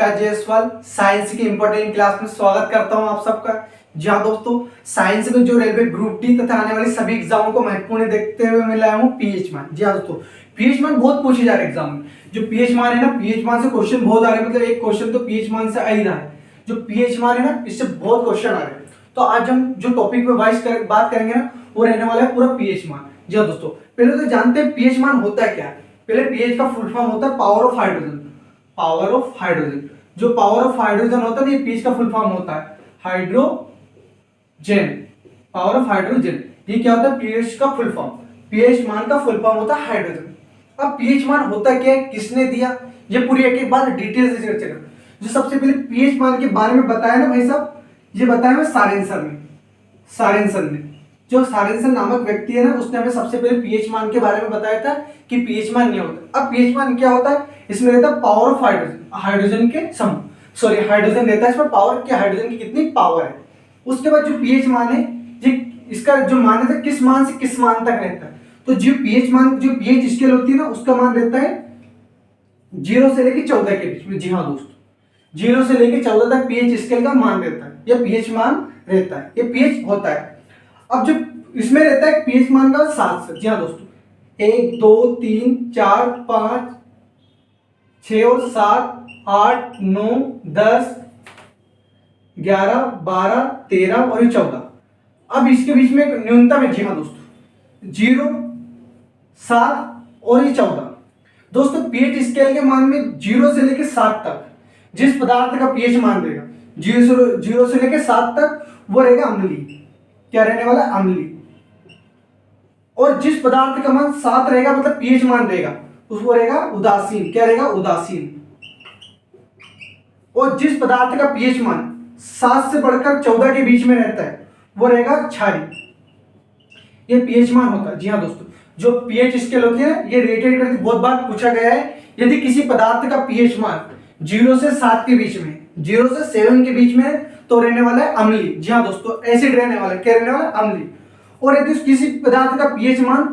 नमस्कार जायसवाल, साइंस की important class में स्वागत करता हूं आप सबका। जी हाँ दोस्तों, साइंस में जो रेलवे ग्रुप डी तथा आने वाली सभी एग्जामों को महत्वपूर्ण देखते हुए मैं लाया हूं पीएच मान। जी हाँ दोस्तों, पीएच मान बहुत पूछे जा रहे हैं एग्जाम में। जो पीएच मान है ना, पीएच मान से क्वेश्चन बहुत आ रहे हैं, मतलब एक क्वेश्चन तो पीएच मान से आ ही रहा है। जो पीएच मान है ना, इससे बहुत क्वेश्चन आ रहे हैं। तो आज हम जो टॉपिक पे बात करेंगे ना, वो रहने वाला है पूरा पीएच मान। जी हाँ दोस्तों, पहले तो जानते हैं पीएच मान होता है क्या। पहले पीएच का फुल फॉर्म होता है power of hydrogen. Power of hydrogen, जो पावर ऑफ हाइड्रोजन होता है, ये पीएच का फुल फॉर्म होता है हाइड्रोजन। पावर ऑफ हाइड्रोजन, ये क्या होता है पीएच का फुल फॉर्म। पीएच मान का फुल फॉर्म होता है हाइड्रोजन। अब पीएच मान होता क्या है, किसने दिया, ये पूरी एक बात डिटेल से चलेगा। जो सबसे पहले पीएच मान के बारे में बताया ना भाई साहब, ये बताया मैं सारेंसन ने। जो सारेंसन नामक व्यक्ति है ना, उसने हमें सबसे पहले पीएच मान के बारे में बताया था कि पीएच मान क्या होता है। अब पीएच मान क्या होता है, इसमें रहता है पावर ऑफ हाइड्रोजन, हाइड्रोजन के समूह, सॉरी हाइड्रोजन रहता है इसमें पावर, कि हाइड्रोजन की कितनी पावर है। उसके बाद जो पीएच मान है, ये इसका जो मान है किस मान से किस मान तक रहता है। तो जो पीएच मान, जो पीएच स्केल होती है ना, उसका मान रहता है 0 से लेकर 14 के बीच में। जी हाँ दोस्तों, 0 से लेकर 14 तक पीएच स्केल का मान रहता है, यह पीएच मान रहता है, ये पीएच होता है। अब जो इसमें रहता है पीएच मान का 7 से। जी हाँ दोस्तों, 1 2 3 4 5 6 और 7 8 9 10 11 12 13 और 14। अब इसके बीच में एक न्यूनतम है। जी हाँ दोस्तों, 0 7 और 14। दोस्तों पीएच स्केल के मान में 0 से लेकर 7 तक जिस पदार्थ का पीएच मान रहेगा, 0 से लेकर 7 तक, वो रहेगा अम्लीय। क्या रहने वाला, अम्लीय। और जिस पदार्थ का मान 7 रहेगा, मतलब पीएच मान रहेगा, उसको रहेगा उदासीन। क्या रहेगा, उदासीन। और जिस पदार्थ का पीएच मान 7 से बढ़कर 14 के बीच में रहता है, वो रहेगा क्षारीय। ये पीएच मान होता है। जी हाँ दोस्तों, जो पीएच स्केल होती है ये रेटेड करके बहुत बार पूछा गया है। यदि किसी पदार्थ का पीएच मान 0 से 7 के बीच में, 0 से 7 के बीच में, तो रहने वाला है अम्लीय। जी हाँ दोस्तों, एसिड रहने वाला है। क्या रहने वाला है, अम्लीय। और यदि किसी पदार्थ का पीएच मान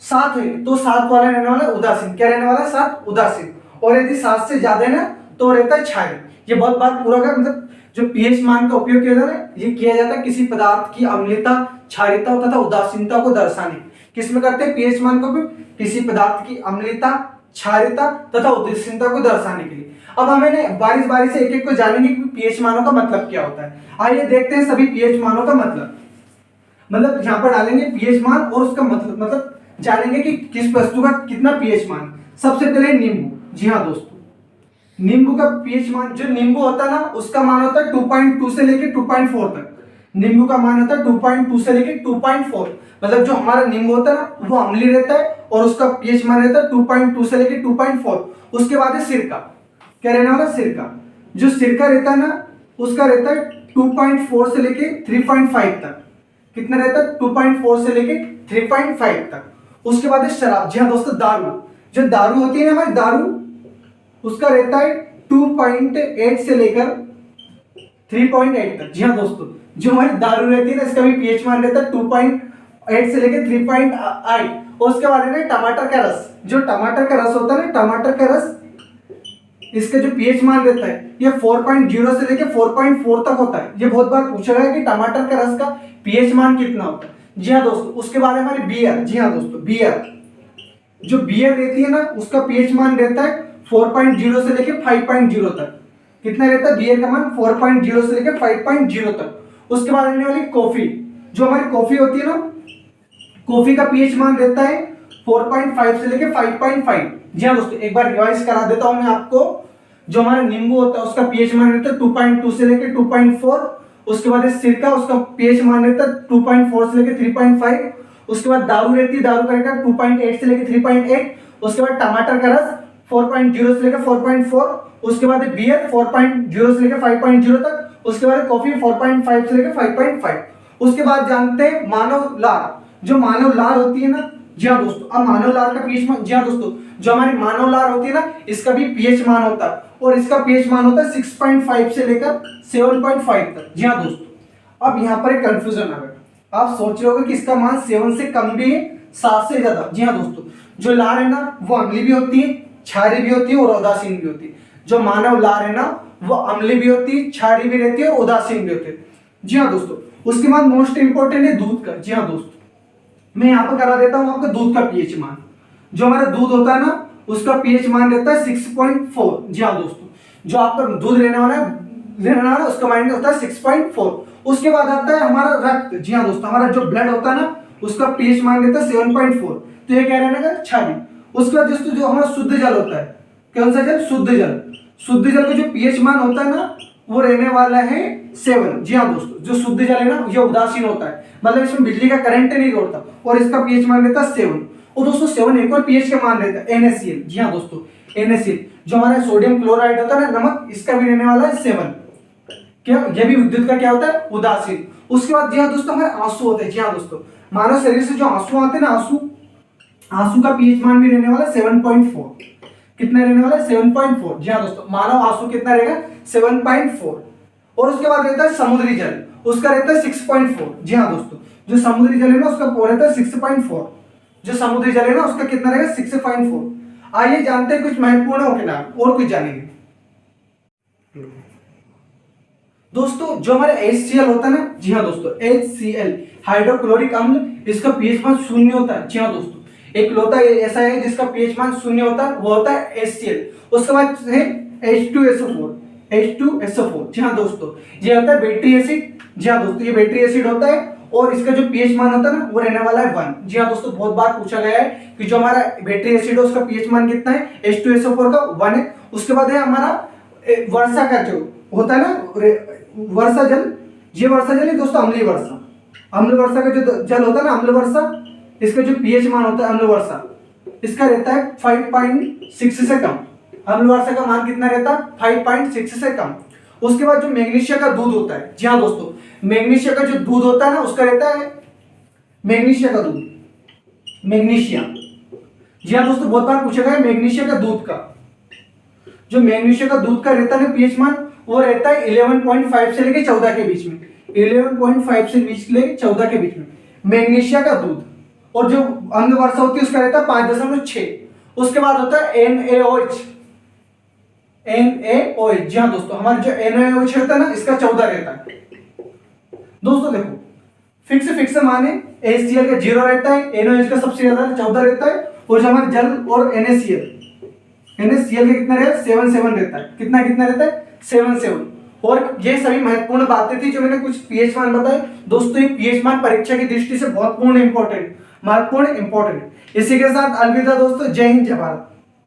7 है, तो 7 वाला रहने वाला है उदासीन। क्या रहने वाला है, 7 उदासीन। और यदि 7 से ज्यादा है ना, तो रहता है क्षारीय। ये बहुत बार पूरा का मतलब जो पीएच मान का उपयोग किया जाता है, ये किया जाता है किसी पदार्थ की अम्लीयता, क्षारीयता तथा उदासीनता को दर्शाने। किसमें करते हैं पीएच मान का उपयोग, किसी पदार्थ की अम्लीयता, क्षारीयता तथा उदासीनता को दर्शाने के लिए। अब हमें बारी से एक एक को जानेंगे कि पीएच मानों का मतलब क्या होता है। आइए देखते हैं सभी पीएच मानों का मतलब यहाँ पर डालेंगे पीएच मान और उसका मतलब जानेंगे कि किस वस्तु का कितना पीएच मान। सबसे पहले नींबू। जी हाँ दोस्तों, नींबू का पीएच मान, जो नींबू होता है ना, उसका मान होता है 2.2 से लेकर 2.4 तक। नींबू का मान होता है 2.2 से लेकर 2.4। मतलब जो हमारा नींबू होता है ना, वो अम्लीय रहता है और उसका पीएच मान रहता है 2.2 से लेकर 2.4। उसके बाद है सिरका। क्या रहने वाला, सिरका। जो सिरका रहता है ना, उसका रहता है 2.4 से लेकर 3.5 तक। कितना रहता है, 2.4 से लेकर 3.5 तक। उसके बाद है शराब। जी हाँ दोस्तों, दारू। जो दारू होती है ना हमारी, दारू, उसका रहता है 2.8 से लेकर 3.8 तक। जी हाँ दोस्तों, जो हमारी दारू रहती है ना, इसका भी पीएच मान रहता है 2.8 से लेकर 3.8। और उसके बाद है टमाटर का रस। जो टमाटर का रस होता है ना, टमाटर का रस, इसका जो पीएच मान रहता है ये 4.0 से लेकर 4.4 तक होता है। ये बहुत बार पूछा गया कि टमाटर का रस का पीएच मान कितना होता है। जी हाँ दोस्तों, उसके बाद हमारी बियर। जी हाँ दोस्तों, बियर। जो बियर रहती है ना, उसका पीएच मान रहता है 4.0 से लेकर 5.0 तक। कितना रहता है बियर का मान, 4.0 से लेकर 5.0 तक। उसके बाद रहने वाली कॉफी। जो हमारी कॉफी होती है ना, कॉफी का पीएच मान रहता है 4.5 से लेकर 5.5। जी हाँ दोस्तों, एक बार रिवाइज करा देता हूं मैं आपको। जो हमारा नींबू होता है उसका पीएच मान रहता है 2.2 से लेकर 2.4। उसके बाद सिरका, उसका पीएच मान रहता है 2.4 से लेकर 3.5। उसके बाद दारू रहती है, दारू का रहता है 2.8 से लेकर 3.8। उसके बाद टमाटर का रस 4.0 से लेकर 4.4। उसके बाद बियर 4.0 से लेकर 5.0 तक। उसके बाद कॉफी 4.5 से लेकर 5.5। उसके बाद जानते हैं मानव लार। जो मानव लार होती है ना, जी हाँ दोस्तों, अब मानव लार का पीएच मान, जी हाँ दोस्तों, जो हमारी मानव लार होती है ना, इसका भी पीएच मान होता है और इसका पीएच मान होता है 6.5 से लेकर 7.5 तक। जी हाँ दोस्तों, अब यहाँ पर एक कंफ्यूजन आ गया। आप सोच रहे होगे कि इसका मान 7 से कम भी है, 7 से ज्यादा। जी हाँ दोस्तों, जो लार है ना, वो अम्लीय भी होती है, क्षारीय भी होती है और उदासीन भी होती है। जो मानव लार है ना, वो अम्लीय भी होती है, क्षारीय भी रहती है और उदासीन भी होती है। जी हाँ दोस्तों, उसके बाद मोस्ट इंपॉर्टेंट है दूध का। जी हाँ दोस्तों, मैं यहाँ पर करा देता हूँ आपका दूध का पीएच मान। जो हमारा दूध होता है ना, उसका पीएच मान रहता है 6.4। जी हाँ दोस्तों, जो आपका दूध लेने वाला है उसका मान होता है 6.4। उसके बाद आता है हमारा रक्त। जी हाँ दोस्तों, हमारा जो ब्लड होता है ना, उसका पीएच मान रहता है 7.4। तो ये क्या रहने का, क्षारीय। उसके बाद दोस्तों जो हमारा शुद्ध जल होता है, कौन सा जल, शुद्ध जल। शुद्ध जल का जो पीएच मान होता है ना, वो रहने वाला है 7। जी हाँ दोस्तों, जो शुद्ध जल है ना, ये उदासीन होता है, मतलब इसमें बिजली का करंट नहीं दौड़ता, और इसका पीएच मान रहता है 7। और दोस्तों 7 एक और पीएच का मान रहता है NaCl। जी हाँ दोस्तों, NaCl जो हमारा सोडियम क्लोराइड होता है ना, नमक, इसका भी रहने वाला है 7। क्या, यह भी विद्युत का क्या होता है, उदासीन। उसके बाद जी हाँ दोस्तों, हमारे आंसू होते हैं। जी हाँ दोस्तों, मानव शरीर से जो आंसू आते हैं ना, आंसू का पीएच मान भी रहने वाला है 7.4। कितना रहने वाला है, 7.4। जी हाँ दोस्तों, मानव आंसू कितना रहेगा, 7.4। और उसके बाद रहता है समुद्री जल, उसका रहता है 6.4। जी हाँ दोस्तों, जो समुद्री जल है ना, उसका रहता है 6.4। जो समुद्री जल है ना, उसका कितना रहेगा, 6.4। आइए जानते हैं कुछ महत्वपूर्ण के नाम, और कुछ जानेंगे दोस्तों। जो हमारा HCl होता है ना, जी हाँ दोस्तों, HCl हाइड्रोक्लोरिक अम्ल, इसका पीएच मान 0 होता है। जी हाँ दोस्तों, एक लोटा ऐसा है जिसका पीएच मान 0 होता है, वो होता है HCl। उसके बाद है H2SO4। H2SO4, जी हाँ दोस्तों, ये होता है बैटरी एसिड। जी हाँ दोस्तों, ये बैटरी एसिड होता है, और इसका जो पीएच मान होता है ना, वो रहने वाला है 1। जी हाँ दोस्तों, बहुत बार पूछा गया है कि जो हमारा बैटरी एसिड है उसका पीएच मान कितना है, H2SO4 का 1 है। उसके बाद है हमारा वर्षा का जो होता है ना, वर्षा जल। ये वर्षा जल है दोस्तों, अम्लीय वर्षा। अम्ल वर्षा का जो जल होता है ना, अम्ल वर्षा, इसका जो पीएच मान होता है अम्ल वर्षा, इसका रहता है 5.6 से कम। अम्ल वर्षा का मान कितना रहता है, 5.6 से कम। उसके बाद जो मैग्नीशिया का दूध होता है, जी हाँ दोस्तों, मैग्नीशिया का जो दूध होता है ना, उसका रहता है मैग्नीशिया का दूध, मैग्नीशिया। जी हाँ दोस्तों, बहुत बार पूछा गया है मैग्नीशिया का दूध का। जो मैग्नीशिया का दूध का रहता है ना पीएच मान, वो रहता है 11.5 से लेके 14 के बीच में। 11.5 से लेके 14 के बीच में मैग्नीशिया का दूध। और जो अम्ल वर्षा होती है उसका रहता है 5.6। उसके बाद होता है NaOH। NaOH, जी हाँ दोस्तों, हमारा जो NaOH रहता है ना, इसका 14 रहता है। दोस्तों देखो, फिक्स माने HCl का 0 रहता है, NaOH का सबसे ज्यादा 14 रहता है, और जो हमारे जल और NaCl का कितना रहता है, 7 रहता है। कितना रहता है, 7। और ये सभी महत्वपूर्ण बातें थी जो मैंने कुछ पीएच मान बताए। दोस्तों ये पीएच मान परीक्षा की दृष्टि से बहुत महत्वपूर्ण इंपॉर्टेंट। इसी के साथ अलविदा दोस्तों, जय हिंद, जय भारत।